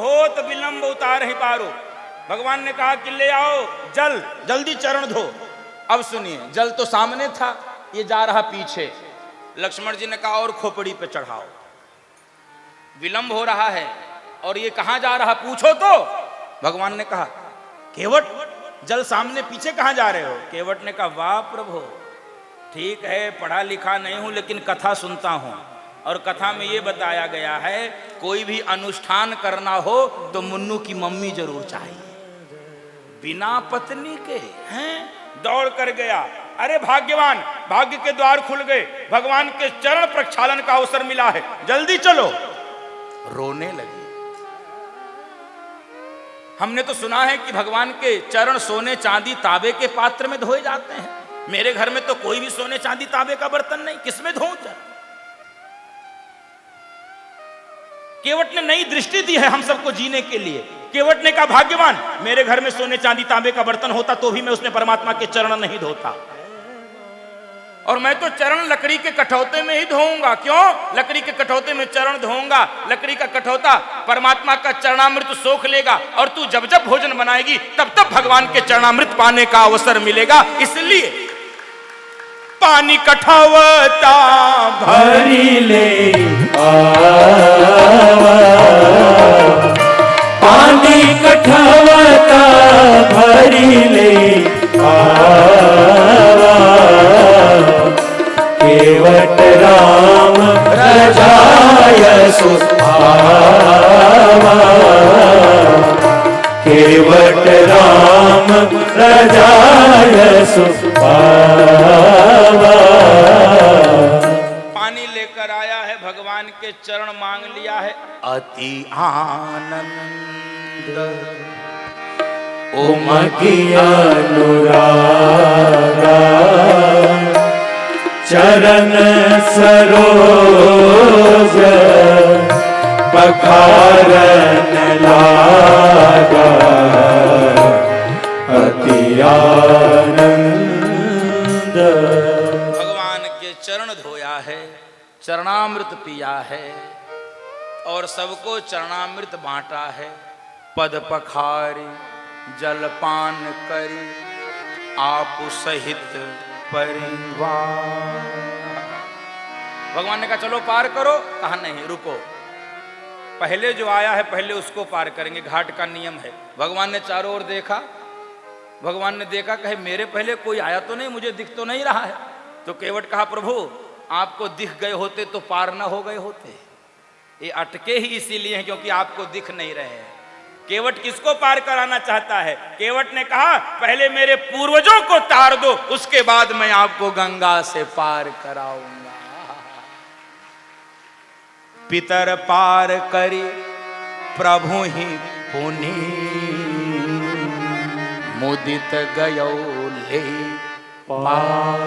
बहुत विलंब उतार ही पारो। भगवान ने कहा कि ले आओ जल, जल्दी चरण धो। अब सुनिए, जल तो सामने था, ये जा रहा पीछे। लक्ष्मण जी ने कहा और खोपड़ी पे चढ़ाओ, विलंब हो रहा है और ये कहां जा रहा पूछो तो। भगवान ने कहा केवट, जल सामने पीछे कहां जा रहे हो? केवट ने कहा वाह प्रभु, ठीक है पढ़ा लिखा नहीं हूं लेकिन कथा सुनता हूं, और कथा में ये बताया गया है कोई भी अनुष्ठान करना हो तो मुन्नू की मम्मी जरूर चाहिए। बिना पत्नी के हैं, दौड़ कर गया। अरे भाग्यवान, भाग्य के द्वार खुल गए, भगवान के चरण प्रक्षालन का अवसर मिला है, जल्दी चलो। रोने लगी। हमने तो सुना है कि भगवान के चरण सोने चांदी तांबे के पात्र में धोए जाते हैं, मेरे घर में तो कोई भी सोने चांदी तांबे का बर्तन नहीं, किसमें धोऊं? केवट ने नई दृष्टि दी है हम सबको जीने के लिए। केवट ने कहा भाग्यवान, मेरे घर में सोने चांदी तांबे का बर्तन होता तो भी मैं उसमें परमात्मा के चरण नहीं धोता, और मैं तो चरण लकड़ी के कठौते में ही धोऊंगा। क्यों? लकड़ी के कठौते में चरण धोऊंगा, लकड़ी का कठौता परमात्मा का चरणामृत सोख लेगा, और तू जब जब भोजन बनाएगी तब तब भगवान के चरणामृत पाने का अवसर मिलेगा। इसलिए पानी कठौता भरी ले पानी कठौता भरी ले केवट राम रजाय सुभावा केवट राम रजाय सुभावा। पानी लेकर आया है, भगवान के चरण मांग लिया है, अति आनंद उमकी अनुरागा चरण सरोज पखारन लागा अति आनंद। भगवान के चरण धोया है, चरणामृत पिया है और सबको चरणामृत बांटा है। पद पखारी जलपान करी आप सहित परिवार। भगवान ने कहा चलो पार करो, कहा नहीं रुको, पहले जो आया है पहले उसको पार करेंगे, घाट का नियम है। भगवान ने चारों ओर देखा, भगवान ने देखा कहे मेरे पहले कोई आया तो नहीं, मुझे दिख तो नहीं रहा है। तो केवट कहा प्रभु आपको दिख गए होते तो पार ना हो गए होते, ये अटके ही इसीलिए हैं क्योंकि आपको दिख नहीं रहे हैं। केवट किसको पार कराना चाहता है? केवट ने कहा पहले मेरे पूर्वजों को तार दो, उसके बाद मैं आपको गंगा से पार कराऊंगा। पितर पार करी प्रभु ही पुनि मुदित गयो ले पार।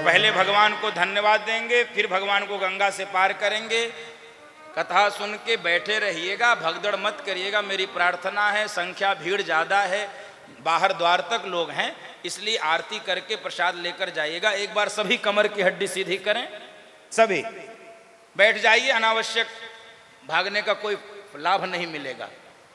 पहले भगवान को धन्यवाद देंगे, फिर भगवान को गंगा से पार करेंगे। कथा सुन के बैठे रहिएगा, भगदड़ मत करिएगा, मेरी प्रार्थना है। संख्या भीड़ ज़्यादा है, बाहर द्वार तक लोग हैं, इसलिए आरती करके प्रसाद लेकर जाइएगा। एक बार सभी कमर की हड्डी सीधी करें, सभी बैठ जाइए, अनावश्यक भागने का कोई लाभ नहीं मिलेगा।